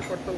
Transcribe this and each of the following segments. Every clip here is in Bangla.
Yeah.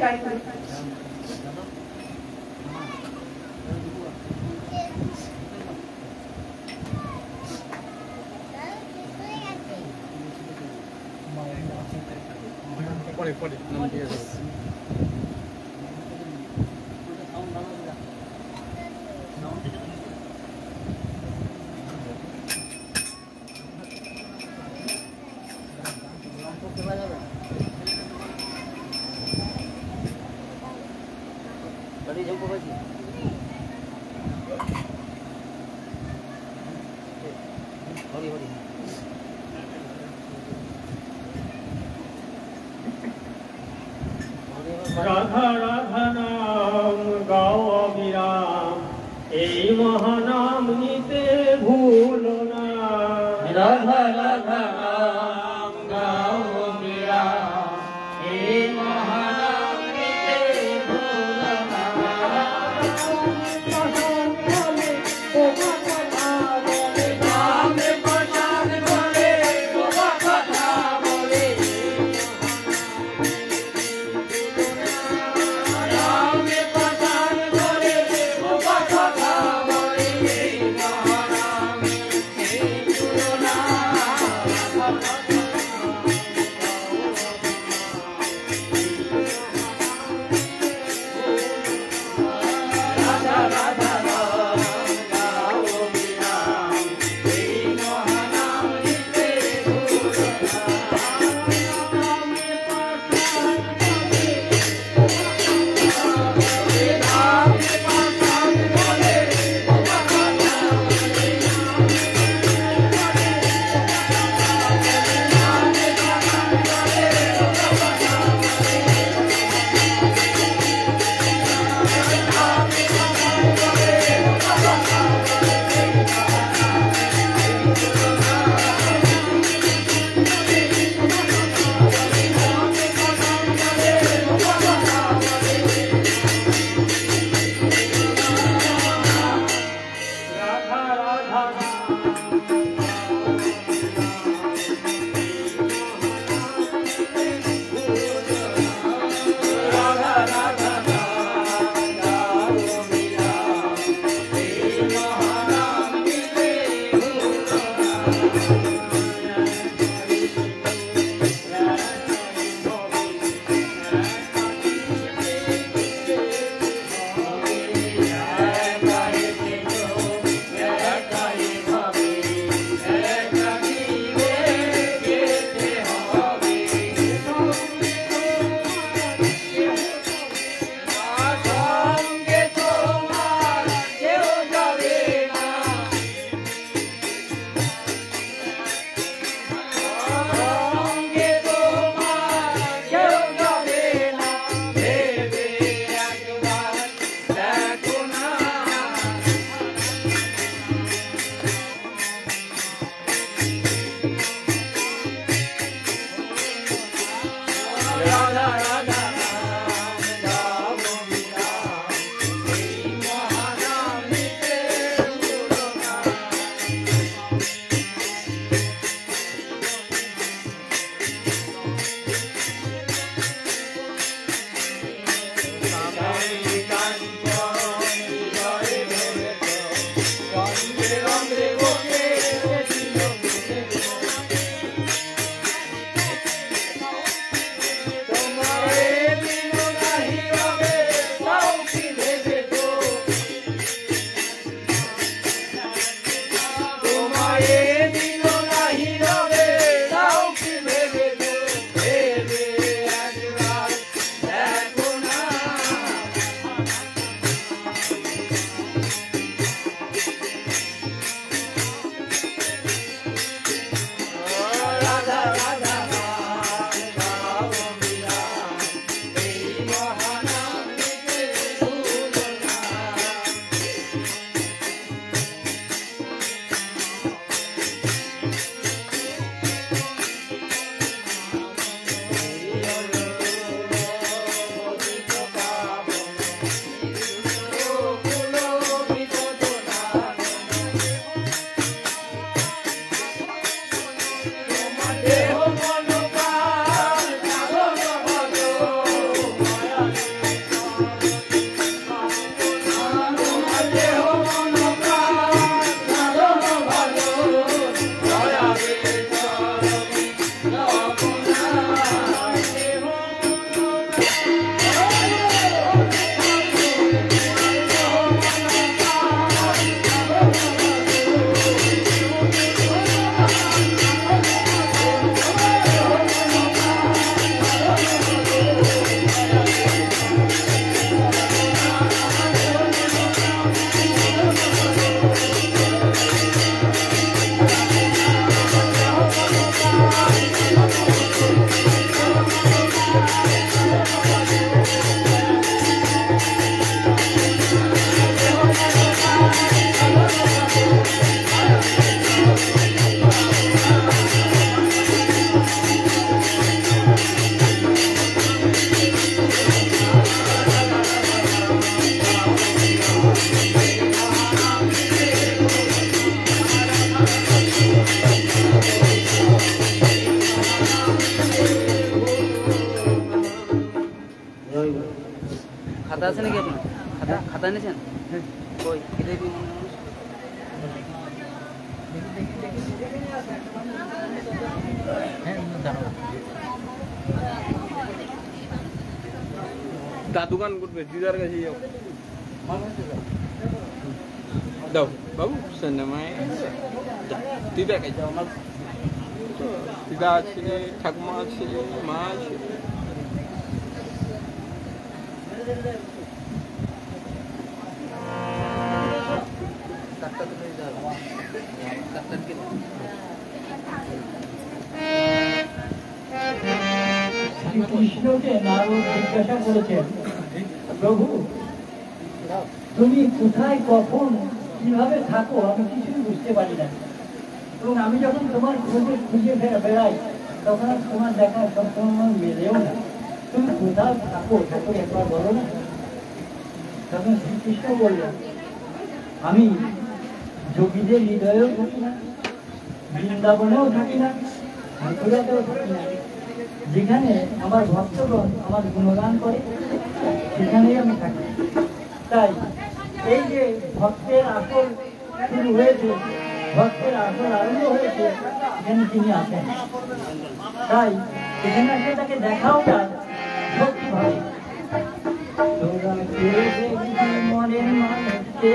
গাড়ি করে পরে ঠিক আছে। রাধা রাধা নাম গাও অবিরাম, এই মহানাম নিতে ভুলো না। রাধা রাধা নাম গাও অবিরাম, এই মহানাম নিতে ভুলো না। খাতা আছে নাকি আপনার? খাতা এনেছেন? কই কি দেখবি? দাদু গান করবে দিদার কাছে যাও দাও বাবু সিনেমায় দিদার কাছে যাও আমার দিদা আছে ঠাকুমা আছে মা আছে কৃষ্ণকে নারদ জিজ্ঞাসা করেছেন, প্রভু তুমি কোথায় কখন কিভাবে থাকো আমি কিছুই বুঝতে পারি না, এবং আমি যখন তোমার খুঁজে বেড়াই তখন তোমার দেখা সবসময় মেলেও না, তুমি কোথাও থাকো ঠাকুর একবার বলো না। তখন শ্রীকৃষ্ণ বললেন, আমি যোগীদের হৃদয়েও থাকি না, বৃন্দাবনেও থাকি না, মথুরাতেও থাকি না, যেখানে আমার ভক্তগণ আমার গুণগান করে সেখানেই আমি থাকি। তাই এই যে ভক্তের আসল শুরু হয়েছে, ভক্তের আসল আরম্ভ হয়েছে এখানে তিনি আছেন। তাই এখানে আসলে তাকে দেখাও যায় ভক্তি ভাবে। মনের মানুষকে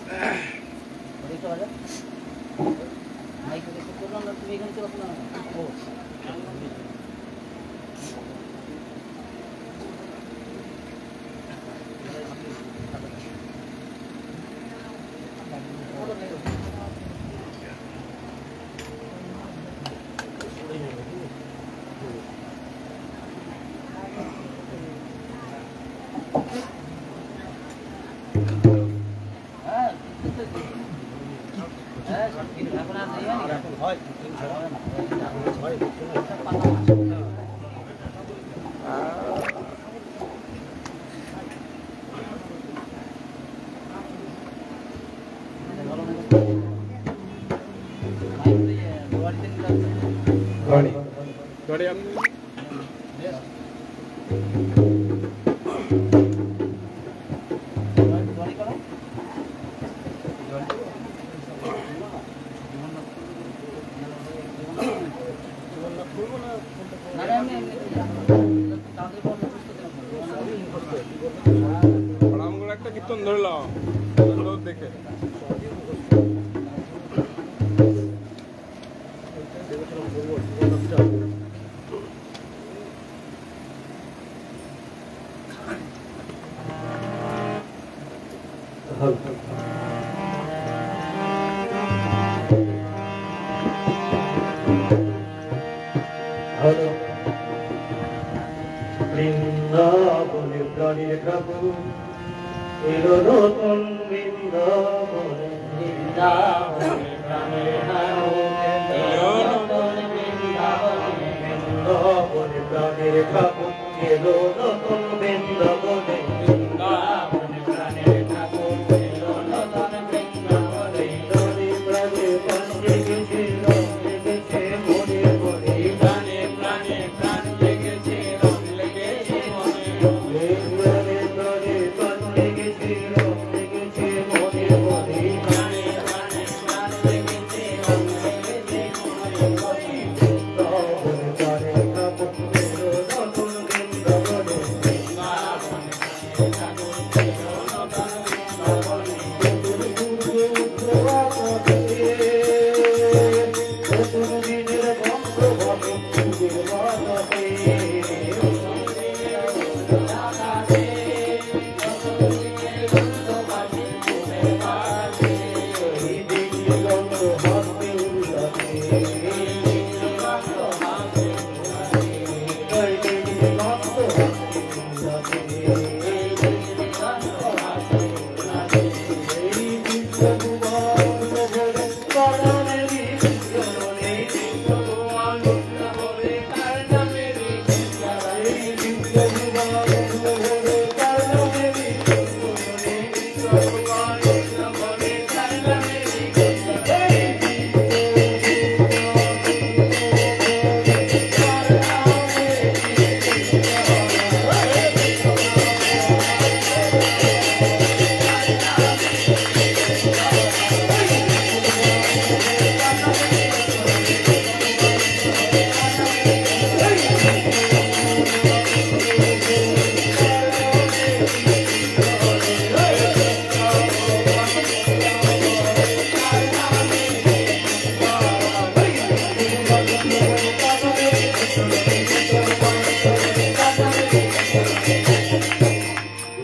দেখতে পারে মাইক দেখতে করলাম না তুমি এখানে চলে আসো না ও গাড়ি আমি আমগুলো একটা কীর্তন ধরলাম দেখে বৃন্দাবনে প্রাণীর ঠাকুর এলো নতুন বৃন্দাবনে বৃন্দাবনে প্রাণীর বৃন্দাবনে প্রাণীর ঠাকুর এলো নতুন বৃন্দাবনে বৃন্দাবনে প্রাণীর ঠাকুর এলো নতুন বৃন্দাবনে প্রাণী প্রাণী প্রাণ লেগেছে রং লেগেছে মনে মনে প্রাণী প্রাণী প্রাণ লেগেছে রং লেগেছে মনে মনে প্রাণী প্রাণী প্রাণ লেগেছে রং লেগেছে মনে মনে প্রাণী প্রাণী প্রাণ লেগেছে রং লেগেছে মনে মনে বৃন্দাবনে প্রাণীর ঠাকুর এলো নতুন বৃন্দাবনে বৃন্দাবনে প্রাণীর ঠাকুর এলো নতুন বৃন্দাবনে নতুন সূর্য উঠল আকাশে নতুন দিনের গন্ধ ভাবে ফুলের বাতাসে নতুন দিনের গন্ধ আকাশে নতুন দিনের গন্ধ ভাবে ফুলের বাতাসে এই দিনের গন্ধ হাসতে উল্লাসে এই দিনের গন্ধ হাসতে উল্লাসে এই দিনের গন্ধ হাসতে উল্লাসে এই দিনের গন্ধ হাসতে উল্লাসে এই বিশ্বকুমার নগরে কারণেরই বিশ্বরণে বিশ্বকুমার নগরে কারণেরই বিশ্বরণে এই বিশ্বকুমার নগরে কারণেরই বিশ্বরণে বিশ্বকুমার নগরে কারণেরই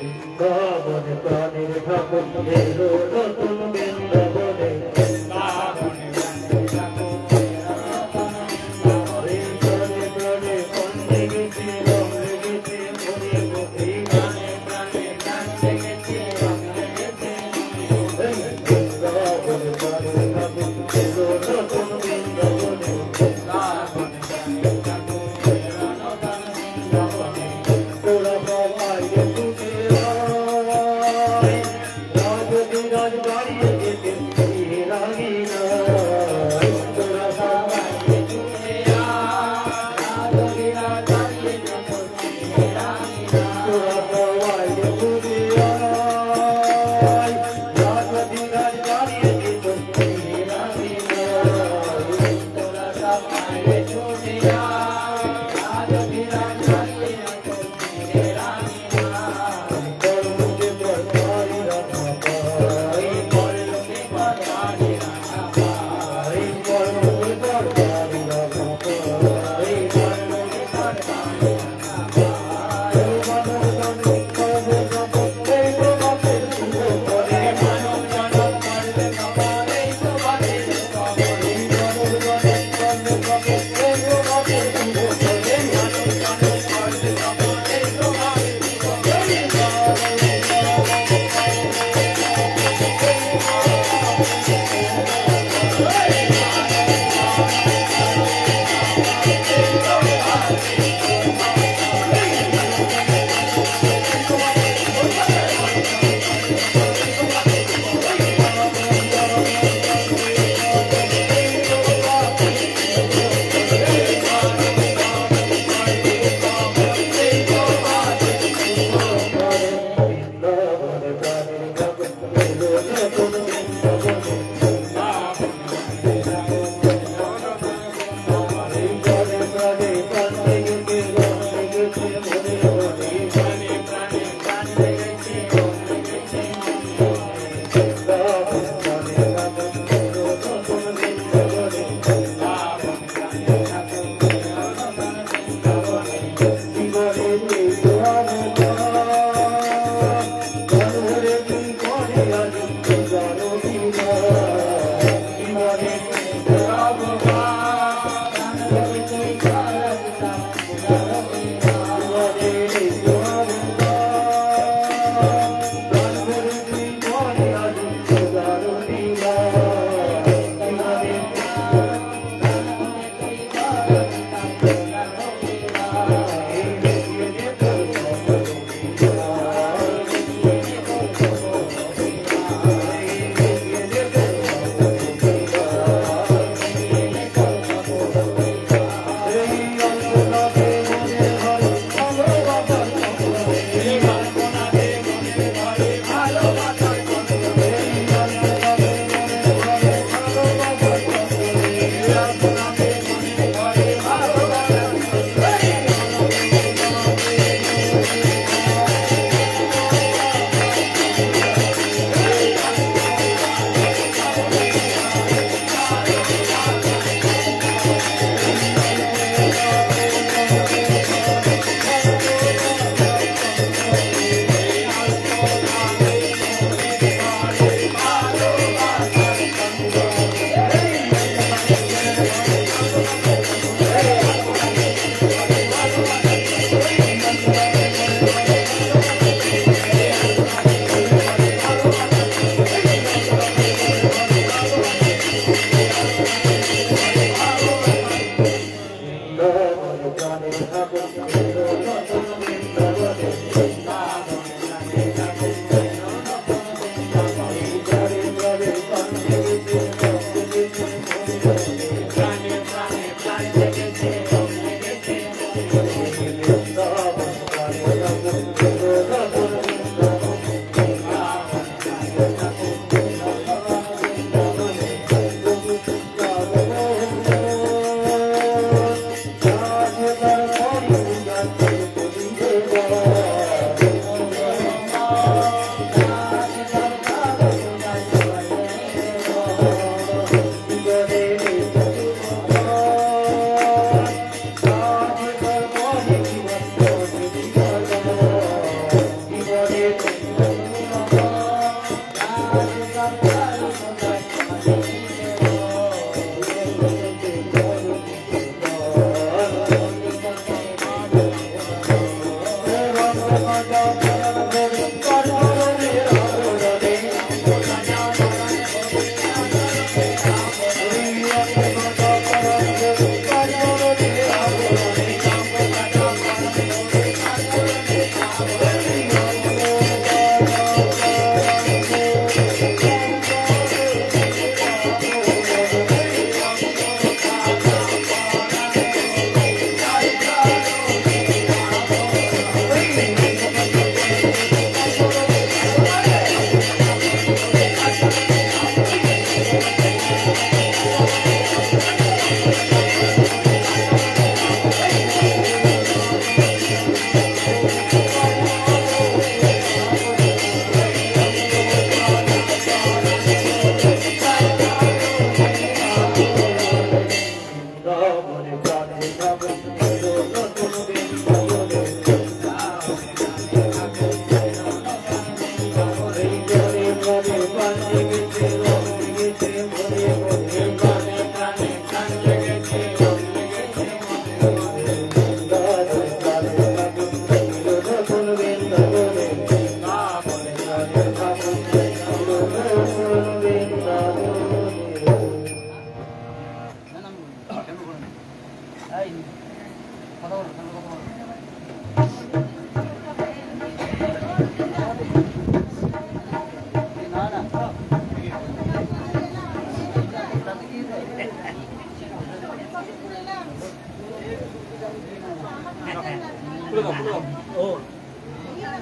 বৃন্দাবনে প্রাণীর ঠাকুর এলো নতুন বৃন্দাবনে বৃন্দাবনে প্রাণীর ঠাকুর এলো নতুন বৃন্দাবনে প্রাণে প্রাণে প্রাণ লেগেছে রং লেগেছে মনে মনে প্রাণে প্রাণে প্রাণ লেগেছে রং লেগেছে মনে বৃন্দাবনে প্রাণীর ঠাকুর এলো নতুন বৃন্দাবনে বৃন্দাবনে প্রাণীর ঠাকুর এলো নতুন বৃন্দাবনে তোরা সবাই একটু রাজবাড়ি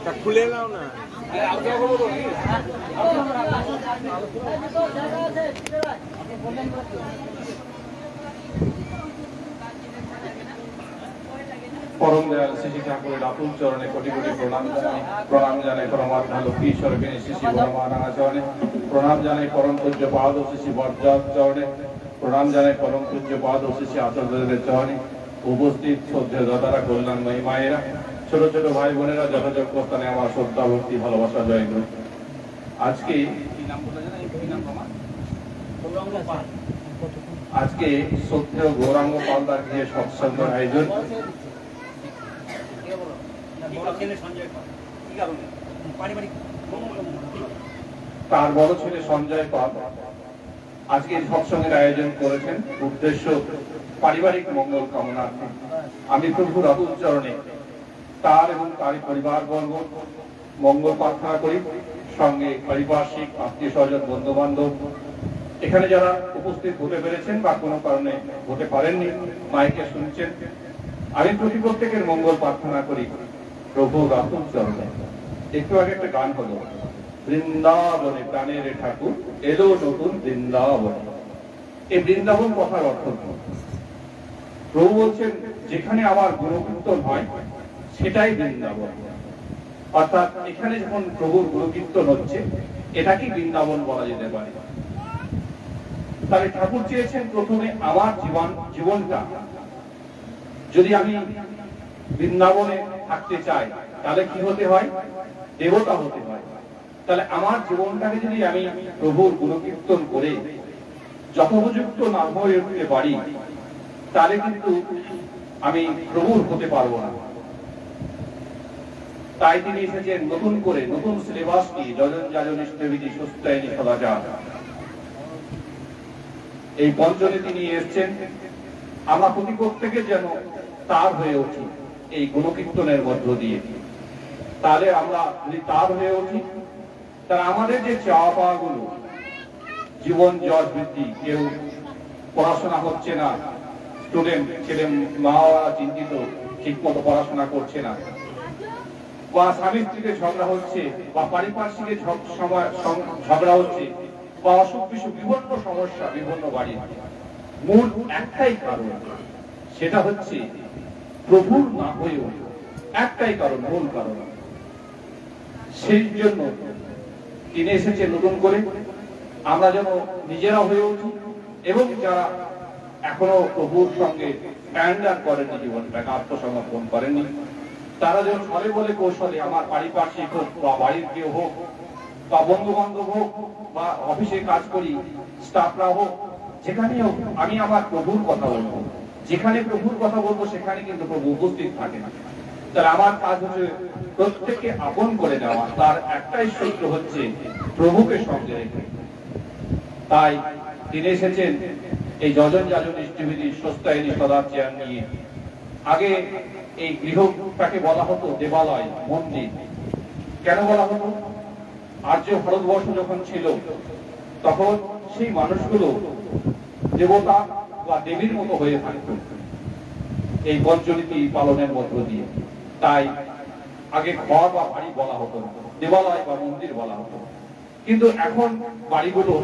তা খুলে নাও না। পরম দয়াল শ্রী ঠাকুরের আতুল চরণে কোটি কোটি প্রণাম জানাই পরমাত্মা লক্ষ্মী স্বরূপিণী শ্রী বরমানাঙা চরণে প্রণাম জানাই পরম পূজ্য পাদ ও শ্রী বরজাত চরণে প্রণাম জানাই পরম পূজ্য পাদ ও শ্রী আচার্যদেবের চরণে উপস্থিত শ্রদ্ধেয় দাদারা কল্যাণময়ী মায়েরা ছোট ছোট ভাই বোনেরা যথাযোগ্য স্থানে আমার শ্রদ্ধা ভক্তি ভালোবাসা জয় গুরু। আজকে আজকে শ্রদ্ধেয় গৌরাঙ্গ পালদার গৃহে সৎসঙ্গের আয়োজন। তার বড় ছেলে সঞ্জয় পাল আজকে সৎসঙ্গের আয়োজন করেছেন, উদ্দেশ্য পারিবারিক মঙ্গল কামনার্থে। আমি প্রভুর আতুল চরণে তার এবং তার পরিবারবর্গ মঙ্গল প্রার্থনা করি, সঙ্গে পারিপার্শ্বিক আত্মীয় স্বজন বন্ধু বান্ধব এখানে যারা উপস্থিত হতে পেরেছেন বা কোনো কারণে হতে পারেননি, মাইকে শুনছেন, আমি প্রত্যেকের মঙ্গল প্রার্থনা করি প্রভুর আতুল চরণে। একটু আগে একটা গান হলো, বৃন্দাবনে প্রাণের ঠাকুর এলো নতুন বৃন্দাবন। এই বৃন্দাবন কথার অর্থ প্রভু বলছেন যেখানে আমার গুণকীর্তন হয় সেটাই বৃন্দাবন। অর্থাৎ এখানে যখন প্রভুর গুণকীর্তন হচ্ছে এটাকে বৃন্দাবন বলা যেতে পারে। তাহলে ঠাকুর চেয়েছেন প্রথমে আমার জীবনটা যদি আমি বৃন্দাবনে থাকতে চাই তাহলে কি হতে হয়? দেবতা হতে হয়। তাহলে আমার জীবনটাকে যদি আমি প্রভুর গুণকীর্তন করে যথোপযুক্ত না হয়ে উঠতে পারি তাহলে কিন্তু আমি প্রভুর হতে পারবো না। তাই তিনি এসেছেন নতুন করে, নতুন সিলেবাস নিয়ে, যজন যাজন ইষ্টবিধি সুস্থায়ী সদাচার, এই পঞ্চমে তিনি এসেছেন। আমরা প্রত্যেকে যেন তার হয়ে উঠি এই গুণকীর্তনের মধ্য দিয়ে। তাহলে আমরা যদি তার হয়ে উঠি তাহলে আমাদের যে চাওয়া পাওয়া গুলো, জীবন যশ বৃদ্ধি, কেউ পড়াশোনা হচ্ছে না, স্টুডেন্ট ছেলে মা বাবা চিন্তিত ঠিক মতো পড়াশোনা করছে না, বা স্বামী স্ত্রীকে ঝগড়া হচ্ছে, বা পারিপার্শ্বিক ঝগড়া হচ্ছে, বা অসুখ বিসুখ বিভিন্ন সমস্যা বিভিন্ন বাড়ি, মূল একটাই কারণ, সেটা হচ্ছে প্রভুর না হয়ে ওঠা। একটাই কারণ, মূল কারণ। সেই জন্য তিনি এসেছে নতুন করে আমরা যেন নিজেরা হয়ে উঠি, এবং যারা এখনো প্রভুর সঙ্গে স্ট্যান্ডার্ড করেনি, জীবনটাকে আত্মসমর্পণ করেনি, তারা যেন ছলে বলে কৌশলে, আমার পারিপার্শ্বিক হোক বা বাড়ির কেউ হোক বা বন্ধু বান্ধব হোক বা অফিসে কাজ করি স্টাফরা হোক, যেখানে হোক আমি আমার প্রভুর কথা বলবো। যেখানে প্রভুর কথা বলবো সেখানে কিন্তু প্রভু উপস্থিত থাকে না। তাহলে আমার কাজ হচ্ছে প্রত্যেককে আপন করে নেওয়া। তার একটাই সূত্র হচ্ছে প্রভুকে সঙ্গে রেখে। তাই তিনি এসেছেন এই যজন যাজন ইষ্টবিধি সুস্থায়ী সদাচার নিয়ে। আগে এই গৃহটাকে বলা হতো দেবালয়, মন্দির। কেন বলা হতো? আর্য ভারতবর্ষ যখন ছিল তখন সেই মানুষগুলো দেবতা বা দেবীর মতো হয়ে থাকত এই পঞ্চনীতি পালনের মধ্য দিয়ে। তাই আগে ঘর বা বাড়ি বলা হতো না, দেবালয় বা মন্দির বলা হতো। কিন্তু এখন বাড়িগুলো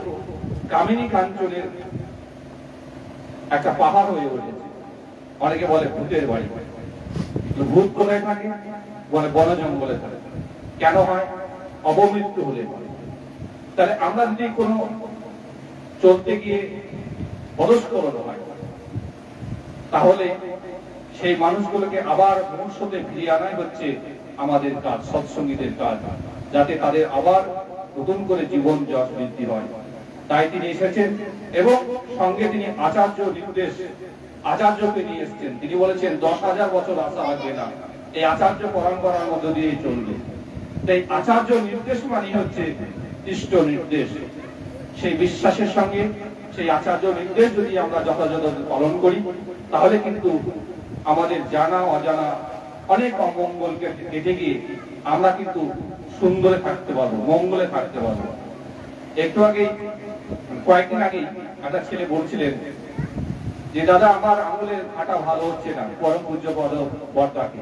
কামিনী কাঞ্চনের একটা পাহাড় হয়ে উঠেছে। অনেকে বলে ভূতের বাড়ি। ভূত কোথায় থাকে? বলে বন জঙ্গলে থাকে। কেন হয়? অপমৃত্যু হলে হয়। তাহলে আমরা যদি কোনো চলতে গিয়ে বদস্করণ হয় তাহলে সেই মানুষগুলোকে আবার মনুষ্যতে ফিরিয়ে আনাই হচ্ছে আমাদের কাজ, সৎসঙ্গীদের কাজ, যাতে তাদের আবার নতুন করে জীবন যশ বৃদ্ধি হয়। তাই তিনি এসেছেন এবং সঙ্গে তিনি আচার্য নির্দেশ, আচার্যকে নিয়ে এসেছেন। তিনি বলেছেন 10,000 বছর আসা লাগবে না, এই আচার্য পরম্পরার মধ্য দিয়ে চলবে। তাই আচার্য নির্দেশ মানে হচ্ছে ইষ্ট নির্দেশ। সেই বিশ্বাসের সঙ্গে সেই আচার্য নির্দেশ যদি আমরা যথাযথ পালন করি তাহলে কিন্তু আমাদের জানা অজানা অনেক অমঙ্গলকে কেটে গিয়ে আমরা কিন্তু সুন্দরে থাকতে পারবো, মঙ্গলে থাকতে পারবো। একটু আগে, কয়েকদিন আগে একটা ছেলে বলছিলেন যে দাদা আমার আঙুলের কাটা ভালো হচ্ছে না, পরম পূজ্য পদ বর্তাকে।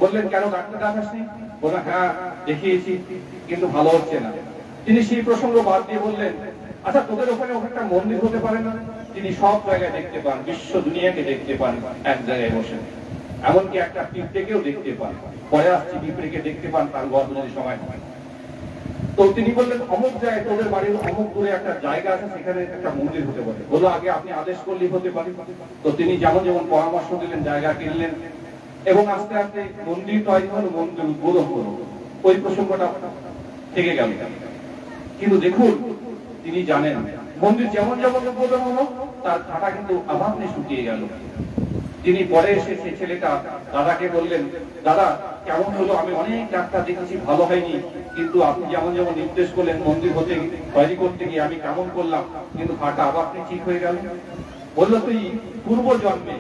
বললেন কেন ডাক্তার দেখাসনি? বললেন হ্যাঁ দেখিয়েছি কিন্তু ভালো হচ্ছে না। তিনি সেই প্রসঙ্গ বাদ দিয়ে বললেন আচ্ছা তোদের ওখানে একটা মন্দির হতে পারে না? তিনি সব জায়গায় দেখতে পান, বিশ্ব দুনিয়াকে দেখতে পান এক জায়গায় বসে, এমনকি একটা পিঁপড়েকেও দেখতে পান। পরে আসছি পিঁপড়েকে দেখতে পান তার গর্ভধারণের সময়। তো তিনি বললেন অমুক জায়গায় তোদের বাড়ির অমুক দূরে একটা জায়গা আছে, সেখানে একটা মন্দির হতে পারে। বললো আগে আপনি আদেশ করলেই হতে পারে। তো তিনি যেমন যেমন পরামর্শ দিলেন জায়গা কিনলেন এবং আস্তে আস্তে মন্দির তৈরি হলো, মন্দির উদ্বোধন হলো। ওই প্রসঙ্গটা থেকে গেল। কিন্তু দেখুন তিনি জানেন মন্দির যেমন যেমন উদ্বোধন হলো তার খাটা কিন্তু আবার শুকিয়ে গেল। তিনি পরে এসে সেই ছেলেটা দাদাকে বললেন দাদা কেমন হলো? আমি অনেক ডাক্তার দেখেছি ভালো হয়নি, কিন্তু আপনি যেমন যেমন নির্দেশ করলেন মন্দির হতে তৈরি করতে গিয়ে আমি কেমন করলাম, কিন্তু খাটা আবার ঠিক হয়ে গেল। বললো তুই পূর্ব জন্মে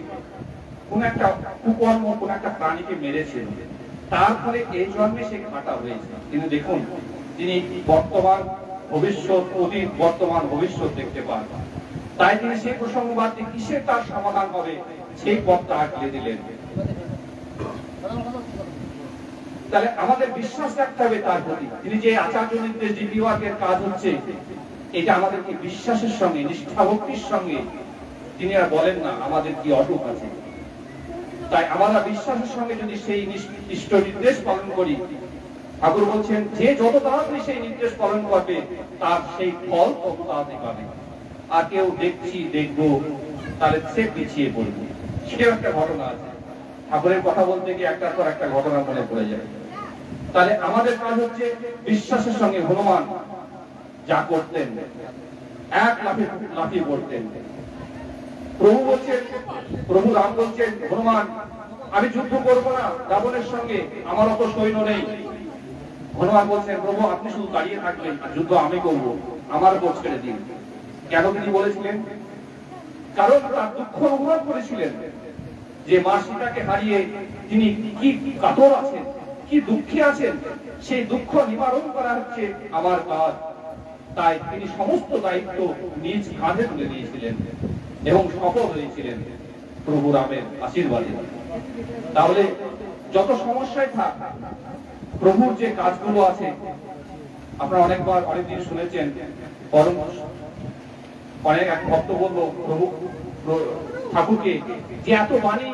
কোন একটা কুকর্ম কোন একটা প্রাণীকে মেরেছেন, তার ফলে এই জন্মে সে খাটা হয়েছে। কিন্তু দেখুন তিনি বর্তমান ভবিষ্যৎ, অতীত বর্তমান ভবিষ্যৎ দেখতে পান। তাই তিনি সেই প্রসঙ্গ বাদ দিয়ে কিসের তার সমাধান হবে সেই পথটা আঁকলে দিলেন। তাহলে আমাদের বিশ্বাস রাখতে হবে তার প্রতি। তিনি যে আচার্য নির্দেশ যে বিভাগের কাজ হচ্ছে, এটা আমাদেরকে বিশ্বাসের সঙ্গে নিষ্ঠা ভক্তির সঙ্গে তিনি আর বলেন না আমাদের কি অসুখ আছে। তাই আমরা বিশ্বাসের সঙ্গে যদি সেই ইষ্ট নির্দেশ পালন করি, ঠাকুর বলছেন যে যত তাড়াতাড়ি সেই নির্দেশ পালন করবে তার সেই ফল তত তাড়াতাড়ি পাবে। আর কেউ দেখছি দেখবো তাহলে সে পিছিয়ে পড়বে, সেটাও একটা ঘটনা আছে। ঠাকুরের কথা বলতে গিয়ে একটার পর একটা ঘটনা মনে পড়ে যায়। তাহলে আমাদের কাজ হচ্ছে বিশ্বাসের সঙ্গে হনুমান যা করতেন এক লাফিয়ে পড়তেন। প্রভু বলছেন, প্রভু রাম বলছেন হনুমান আমি যুদ্ধ করবো না রাবণের সঙ্গে, আমার অত সৈন্য নেই। হনুমান বলছেন প্রভু আপনি শুধু দাঁড়িয়ে থাকবেন, যুদ্ধ আমি করবো, আমার উপর ছেড়ে দিন। কেন তিনি বলেছিলেন? কারণ তার দুঃখ অনুভব করেছিলেন যে মা সীতাকে হারিয়ে তিনি কি কাতর আছেন, কি দুঃখে আছেন, সেই দুঃখ নিবারণ করা হচ্ছে আমার কাজ। তাই তিনি সমস্ত দায়িত্ব নিজ কাঁধে তুলে নিয়েছিলেন এবং সফল হয়েছিলেন প্রভু রামের আশীর্বাদে। তাহলে যত সমস্যায় থাক প্রভুর যে কাজগুলো আছে, আপনারা অনেকবার অনেকদিন শুনেছেন, পরম অনেক এক ভক্ত বলবো প্রভু ঠাকুরকে যে এত বাণী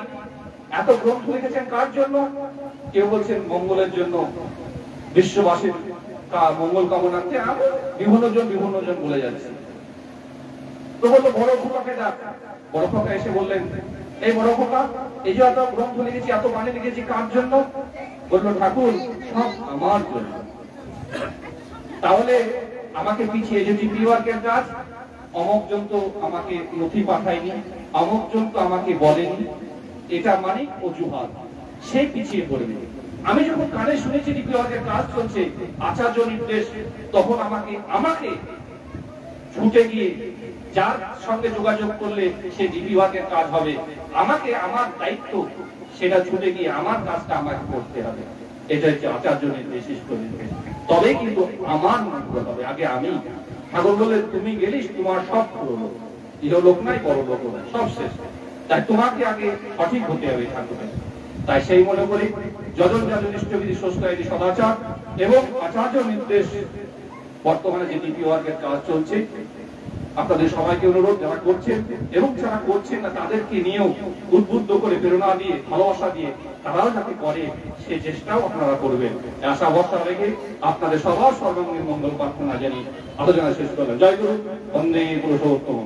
এত গ্রন্থ লিখেছেন কার জন্য? কেউ বলছেন মঙ্গলের জন্য, বিশ্ববাসীর মঙ্গল কামনার্থে। বিভিন্ন জন বলে যাচ্ছে। তো বললো বড় খোকাকে ডাক। বড় খোকা এসে বললেন এই বড় খোকা এই যে এত গ্রন্থ লিখেছি এত বাণী লিখেছি কার জন্য? বললো ঠাকুর সব আমার জন্য। তাহলে আমাকে পিছিয়ে যদি বিভাগের কাজ, অমুক জন তো আমাকে নথি পাঠায়নি, অমুক জন তো আমাকে বলেনি, এটা মানে অজুহাত, সে পিছিয়ে পড়বে। আমি যখন কানে শুনেছি বিভাগের কাজ চলছে আচার্য নির্দেশ, তখন আমাকে ছুটে গিয়ে যার সঙ্গে যোগাযোগ করলে সে বিভাগের কাজ হবে, আমাকে আমার দায়িত্ব সেটা ছুটে গিয়ে আমার কাজটা আমাকে করতে হবে। এটা হচ্ছে আচার্য নির্দেশ, ইষ্ট নির্দেশ। তবে কিন্তু আমার মঙ্গল হবে, আগে আমি। ঠাকুর বলে তুমি গেলিস তোমার সব হলো, ইহলোক নাই পরলোক নাই, সব শেষ। তাই তোমাকে আগে সঠিক হতে হবে ঠাকুরের। তাই সেই মনে করি যজন যজন ইষ্টবিধি সুস্থ সদাচার এবং আচার্য নির্দেশ বর্তমানে যে বিভাগের কাজ চলছে, আপনাদের সবাইকে অনুরোধ যারা করছেন এবং যারা করছেন না তাদেরকে নিয়েও উদ্বুদ্ধ করে প্রেরণা দিয়ে ভালোবাসা দিয়ে তারাও যাতে করে সে চেষ্টাও আপনারা করবেন। আশা ভরসা রেখে আপনাদের সবার সর্বাঙ্গীন মঙ্গল প্রার্থনা জানি আলোচনা শেষ করলেন। জয় গুরু, বন্দে পুরুষোত্তম।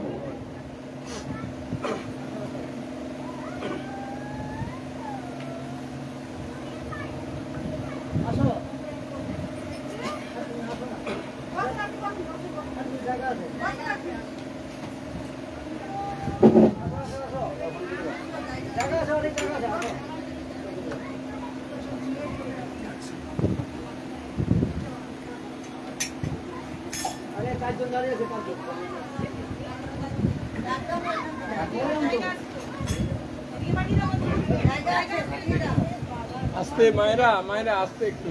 আস্তে মায়েরা মায়েরা আস্তে একটু।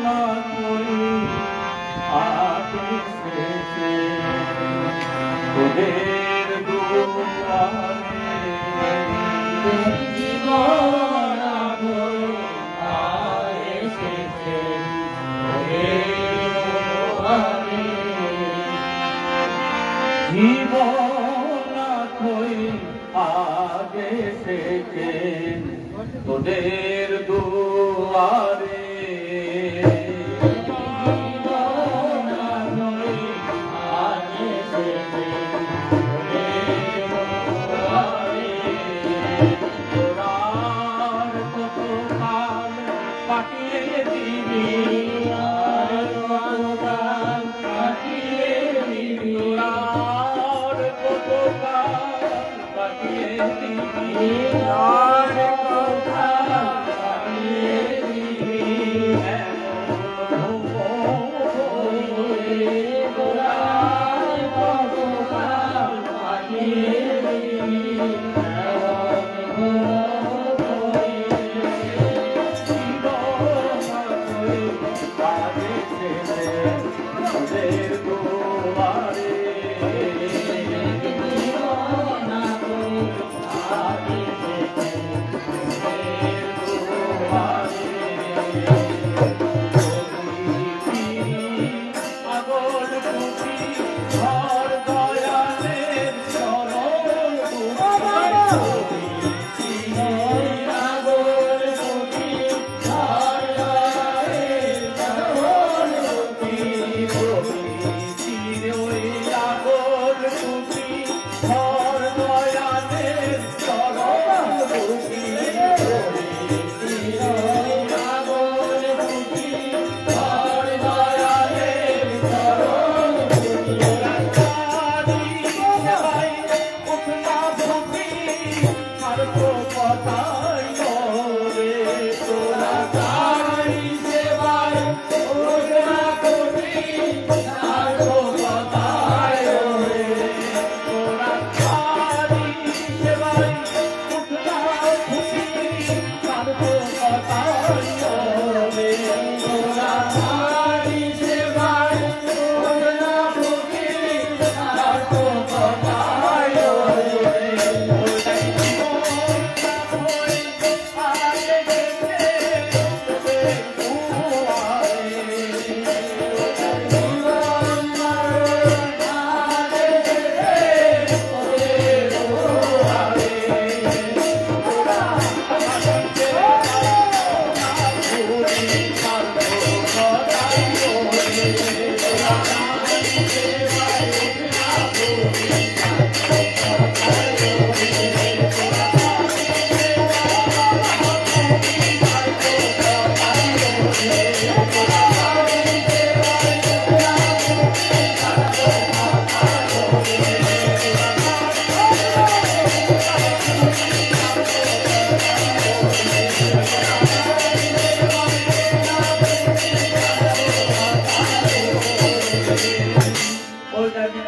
না কই আসিছে তোদের দুয়ারে জীবন এসেছে তোদের দুয়ারে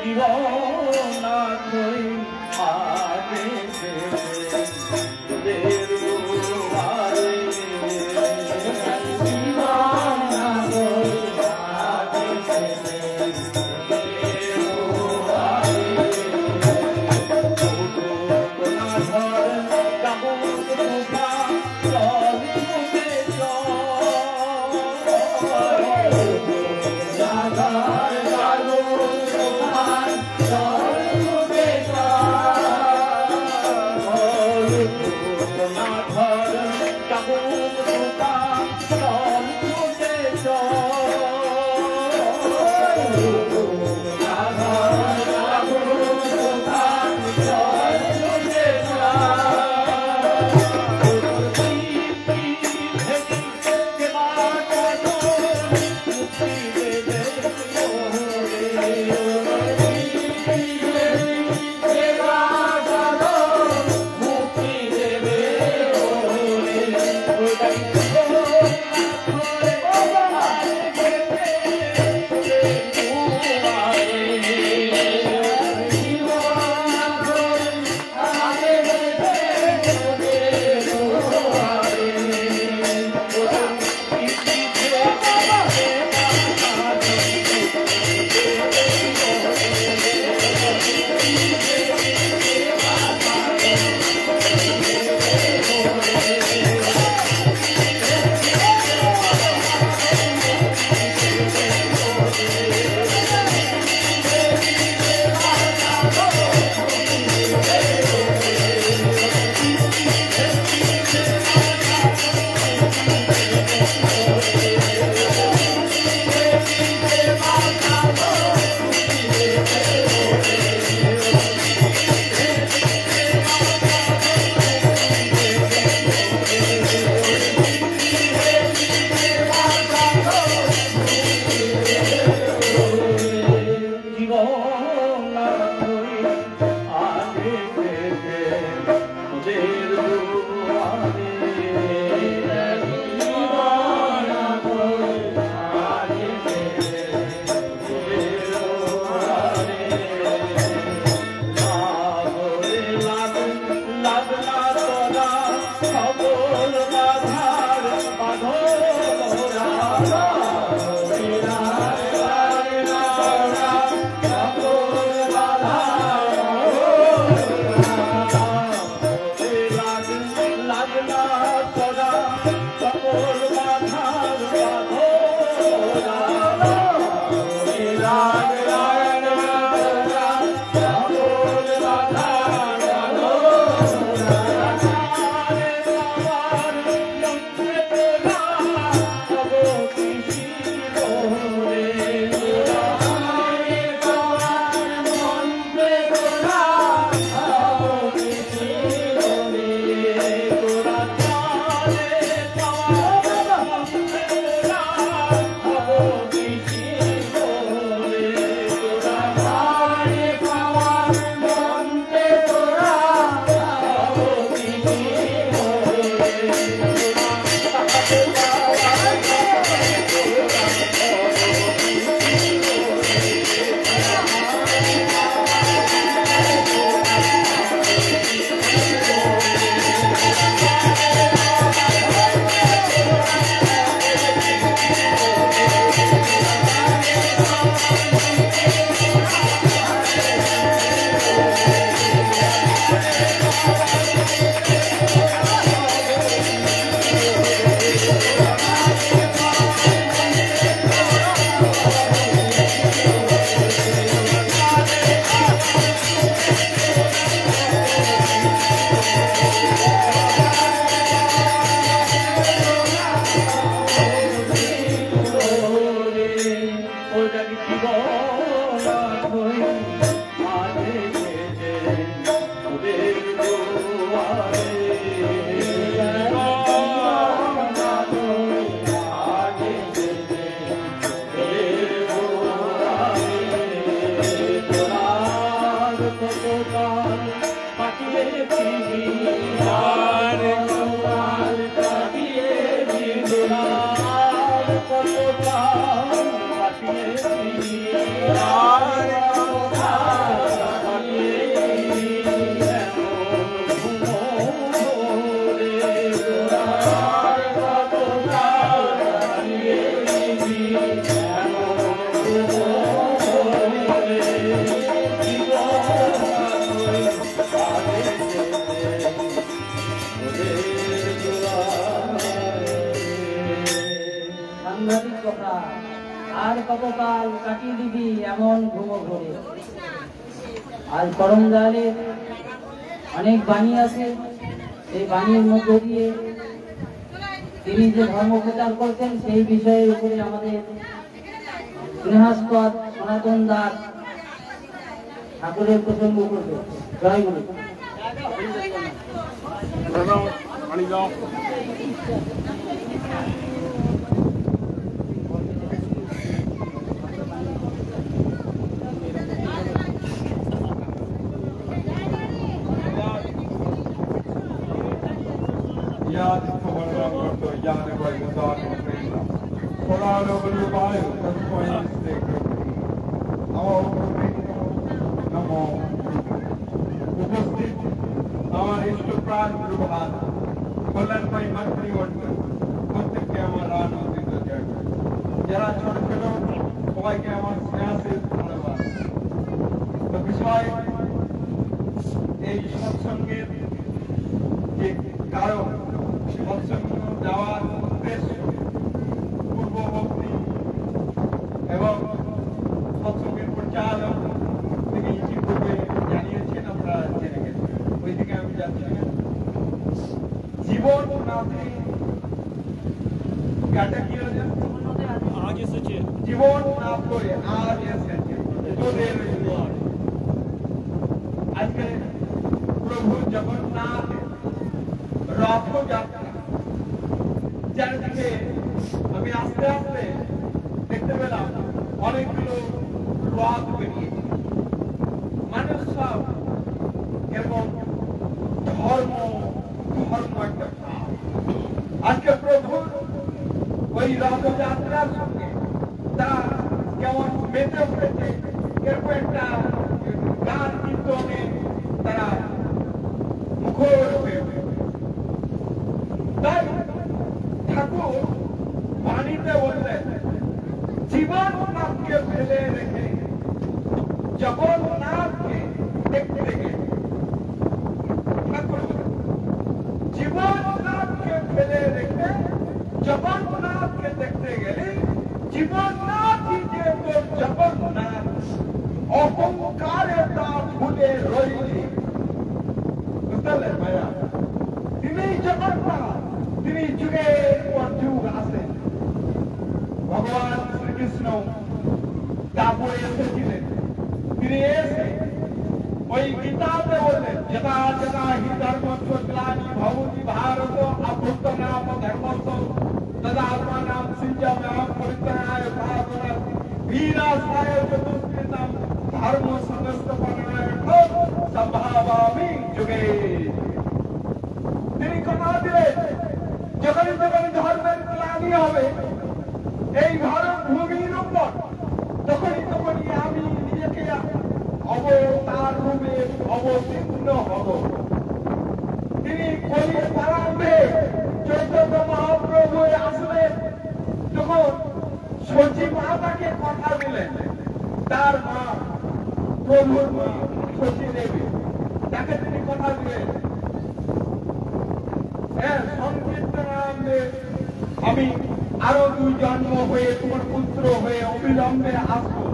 জীবন কই আজ এসেছে তোদের দুয়ারে সাংঘাতিক কথা। আর কতকাল কাটিয়ে দিবি এমন ঘুমো ঘরে। আর করম দয়ালে অনেক বাণী আছে, এই বাণীর মধ্য দিয়ে তিনি যে ধর্ম প্রচার করতেন সেই বিষয়ের উপরে আমাদের স্নেহাস্পদ সনাতন দাস ঠাকুরের প্রসঙ্গ করবে। জয় গুরু। উপস্থিত আমার ইষ্টপ্রাণ গুরুভান কল্যাণ ভাই মাতৃবর্তন প্রত্যেককে আমার আনন্দিত জায়গা, যারা ছোট ছোট সবাইকে আমার স্নেহাশীল ধন্যবাদ। তো বিষয় এই সৎসঙ্গের যে কারণ, সৎসঙ্গ যাওয়ার উদ্দেশ্য, পূর্ববর্তী এবং সৎসঙ্গের পরিচালক তিনি ইতিপূর্বে জানিয়েছেন, আমরা জেনে গেছি, ওইদিকে আমি যাচ্ছি না। জীবন নাথে গাটা কি হয়ে যায়, আজ এসেছে জীবন না করে আজ এসেছে তোদের দুয়ারে। আজকে প্রভু জগন্নাথ রথযাত্রা, চারিদিকে আমি আস্তে আস্তে দেখতে পেলাম অনেকগুলো রথ বেরিয়েছে। মানুষ সব এবং ধর্ম ধর্ম একটা ভাব। আজকে প্রভুর ওই রথযাত্রার সঙ্গে তা কেমন মেতে উঠেছে, এরকম একটা গান কীর্তনে তারা মুখর হয়ে উঠেছে। তাই ঠাকুর বাণীতে বললেন, জীবন নাথকে ফেলে রেখে জগন্নাথকে দেখতে গেলে, ঠাকুর জীবননাথকে ফেলে রেখে জগন্নাথকে দেখতে গেলে, জীবননাথই যে তোর জগন্নাথ, অহংকারে তা ভুলে রইলি। বুঝলেন ভাইয়া, তিনি জগন্নাথ, তিনি যুগের পর যুগ আসেন। ভগবান শ্রীকৃষ্ণ তারপরে এসেছিলেন, তিনি এসে ওই গীতাতে বললেন, যথা যথা হি ধর্মস্ব গ্লানি ভবতি ভারত অভ্যুত্থানাম ধর্মস্ব তদাত্মানাম সিঞ্জম্যাহং পরিত্রাণায় সাধনায় বিনাশায় চতুষ্কৃতম ধর্ম সংস্থাপনার্থম সম্ভাবামি যুগে। তিনি কথা দিলেন, যখনই যখনই ধর্মের গ্লানি হবে এই ভারত ভূমির উপর, তখনই তখনই আমি নিজেকে অবতার রূপে অবতীর্ণ হব। তিনি কলির প্রারম্ভে চৈতন্য মহাপ্রভু আসলেন, যখন সচী মাতাকে কথা দিলেন, তার মা প্রভুর মা সচী দেবী, তাকে তিনি কথা দিলেন, হ্যাঁ সংকীর্তনানন্দে আমি আরো 2 জন্ম হয়ে তোমার পুত্র হয়ে অবিলম্বে আসবো।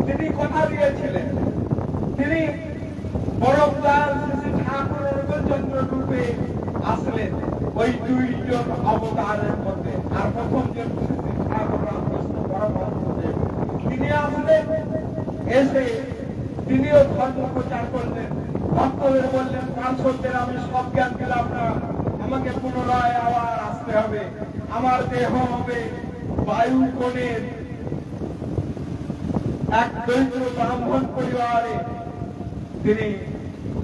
তিনি কথা দিয়েছিলেন, তিনি পরমদাস শ্রী ঠাকুর অনুকূলচন্দ্র রূপে আসলেন ওই 2 জন অবতারের মধ্যে। আর প্রথম জন শ্রী ঠাকুর রামকৃষ্ণ পরমহংসদেব, তিনি আসলেন, এসে তিনিও ধর্ম প্রচার করলেন। ভক্তদের বললেন, পার্শ্বদের আমি সব জ্ঞান দিলাম না, আমাকে পুনরায় আবার আসতে হবে, আমার দেহ হবে বায়ু কোণের এক দরিদ্র ব্রাহ্মণ পরিবারে। তিনি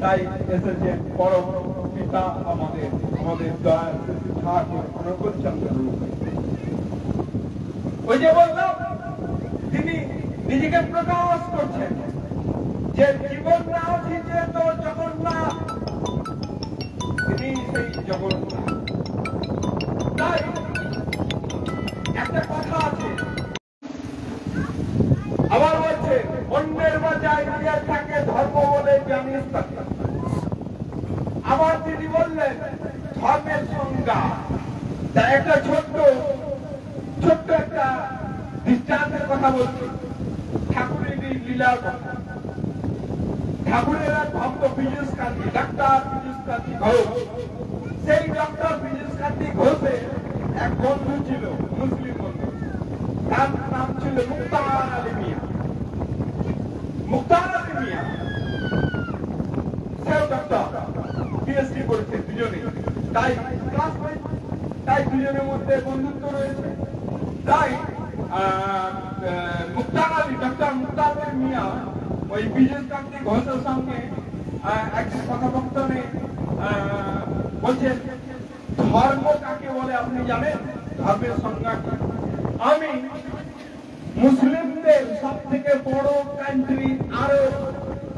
তাই এসেছেন পরম পিতা আমাদের দয়াল শ্রী ঠাকুর অনুকূলচন্দ্র রূপে। ওই যে বললাম, তিনি নিজেকে প্রকাশ করছেন যে জীবন না যে তো জগন্নাথ, তিনি সেই জগন্নাথ। তাই একটা কথা আছে, আবার বলছে অন্যের বাজায় নিজের থাকে ধর্ম বলে জানিস তাকে। আবার তিনি বললেন ধর্মের সংজ্ঞা। তাই একটা ছোট্ট একটা দৃষ্টান্তের কথা বলছি, ঠাকুরের এই লীলার কথা। ঠাকুরের এক ভক্ত পীযূষ কান্তি, ডাক্তার পীযূষ কান্তি ঘোষ। সেই ডাক্তার পীযূষ কান্তি ঘোষের এক বন্ধু ছিল, মুসলিম বন্ধু। তার নাম ছিল মুক্তার আলী মিয়া। মুক্তার আলী মিয়া সেও ডাক্তার, পিএইচডি করেছে দুজনে। তাই ক্লাসমেট, তাই দুজনের মধ্যে বন্ধুত্ব রয়েছে। তাই মুক্তার আলী, ডাক্তার মুক্তার আলী মিয়া ওই পীযূষ কান্তি ঘোষের সঙ্গে একদিন কথাবর্তনে বলছেন ধর্ম কাকে বলে আপনি জানেন? ধর্মের সংজ্ঞা কি? আমি মুসলিমদের সব থেকে বড় কান্ট্রি আরব,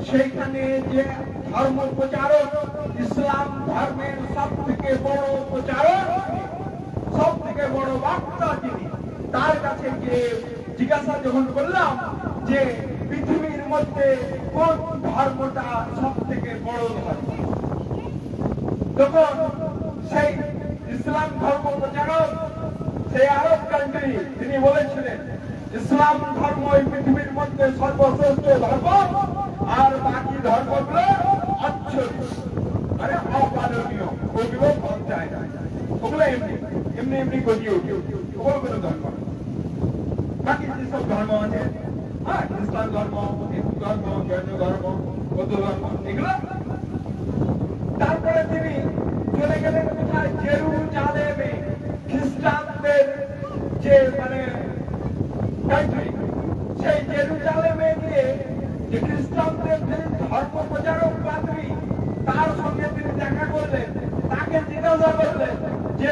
সেইখানে যে ধর্ম প্রচারক, ইসলাম ধর্মের সব থেকে বড় প্রচারক, সব থেকে বড় বক্তা তিনি, তার কাছে গিয়ে জিজ্ঞাসা যখন করলাম যে পৃথিবীর মধ্যে কোন ধর্মটা সব থেকে বড় ধর্ম, তখন সেই ইসলাম ধর্ম প্রচারক, সেই আরব কান্ট্রি, তিনি বলেছিলেন ইসলাম ধর্ম এই পৃথিবীর মধ্যে সর্বশ্রেষ্ঠ ধর্ম, আর বাকি ধর্মগুলো অচ্ছন্ন, মানে অপালনীয়, ওগুলো পঞ্চায়েত, ওগুলো এমনি এমনি এমনি গজিয়ে উঠে, ওগুলো কোনো ধর্ম। বাকি যেসব ধর্ম আছে, হ্যাঁ, ইসলাম ধর্ম, হিন্দু ধর্ম, জৈন ধর্ম, বৌদ্ধ ধর্ম, এগুলো। তারপরে তিনি চলে গেলেন কোথায়? জেরুজালেমে, খ্রিস্টানদের যে মানে কান্ট্রি, সেই জেরুজালেমে গিয়ে যে খ্রিস্টানদের যে ধর্ম প্রচারক পাদ্রী, তার সঙ্গে তিনি দেখা করলেন, তাকে জিজ্ঞাসা করলেন যে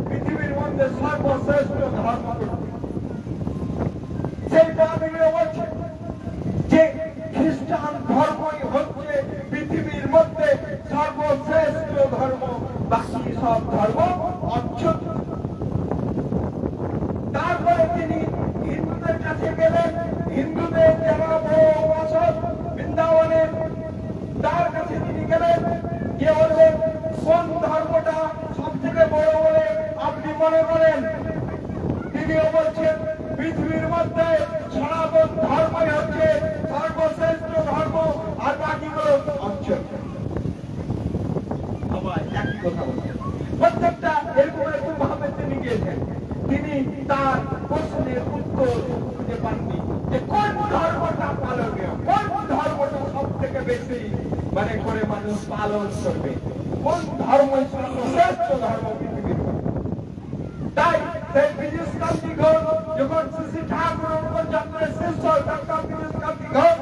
পৃথিবীর মধ্যে সর্বশ্রেষ্ঠ ধর্ম কোনটি? সেই পাদ্রীরা বলছে যে খ্রিস্টান ধর্মই হচ্ছে পৃথিবীর মধ্যে সর্বশ্রেষ্ঠ ধর্ম, বাকি সব ধর্ম অচ্ছন্ন। তারপরে তিনি হিন্দুদের কাছে গেলেন, হিন্দুদের যারা বড় উপাসক বৃন্দাবনের, তার কাছে তিনি গেলেন, গিয়ে বললেন কোন ধর্মটা সব থেকে বড় বলে আপনি মনে করেন? তিনিও বলছেন পৃথিবীর মধ্যে সনাতন ধর্মই হচ্ছে সর্বশ্রেষ্ঠ ধর্ম, আর বাকিগুলো অচ্ছন্ন। সবাই একই কথা বলছেন, প্রত্যেকটা এরকম এরকম ভাবে তিনি গিয়েছেন। তিনি তার প্রশ্নের উত্তর খুঁজে পাননি যে কোন ধর্মটা পালনীয়, কোন ধর্মটা সব থেকে বেশি মানে করে মানুষ পালন করবে, কোন ধর্ম সর্বশ্রেষ্ঠ ধর্ম পৃথিবীর। তাই সেই পীযূষ কান্তি ঘোষ যখন শ্রী ঠাকুর অনুকূলচন্দ্রের শিষ্য ডাক্তার পীযূষ কান্তি ঘোষ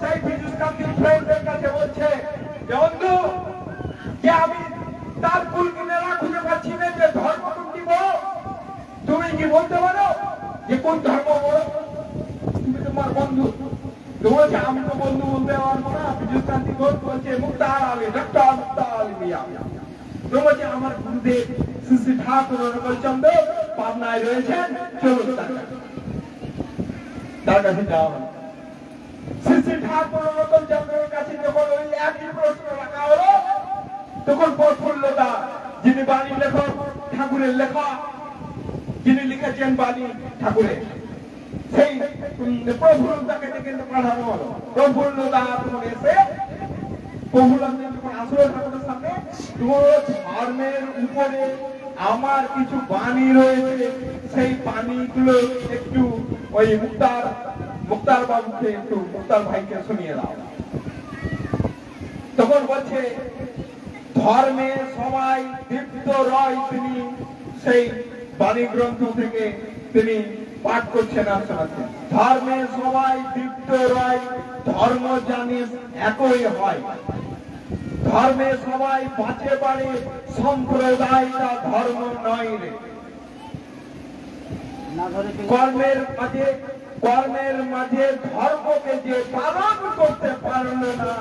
সেই পীযূষ কান্তির ফ্রেন্ডের কাছে বলছে যে বন্ধু, যে আমি তার কুল কিনারা খুঁজে পাচ্ছি না, যে ধর্ম কোনটি বড়, তুমি কি বলতে পারো যে কোন ধর্ম বড়? তুমি তোমার বন্ধু, তো বলছে আমি তো বন্ধু বলতে পারবো না। পীযূষ কান্তি ঘোষ বলছে মুক্তার আলী, ডাক্তার মুক্তার আলী মিয়া, তো বলছে আমার গুরুদেব শ্রী ঠাকুর অনুকূলচন্দ্র পাবনায় রয়েছেন, চলুন তার কাছে যাওয়া হলো। শ্রী ঠাকুর অনুকূলচন্দ্রের কাছে যখন ওই একই প্রশ্ন রাখা হলো, তখন প্রফুল্লতা, যিনি বাণী লেখক, ঠাকুরের লেখা, যিনি লিখেছেন বাণী ঠাকুরের, সেই প্রফুল্লতাকে ডেকে পাঠানো হলো। প্রফুল্লতা তখন এসে প্রফুল্লতা যখন আসলো ঠাকুরের সামনে, ধর্মের উপরে আমার কিছু বাণী রয়েছে, সেই বাণীগুলো একটু ওই মুক্তার বাবুকে, একটু মুক্তার ভাইকে শুনিয়ে দাও। তখন বলছে ধর্মে সবাই দীপ্ত রয়, তিনি সেই বাণী গ্রন্থ থেকে তিনি পাঠ করছেন আর শোনাচ্ছেন। ধর্মে সবাই দীপ্ত রয়, ধর্ম জানিস একই হয়, ধর্মে সবাই বাঁচে পারে, সম্প্রদায়টা ধর্ম নয় রে। কর্মের কাজে কর্মের মাঝে ধর্মকে যে পালন করতে পারল না,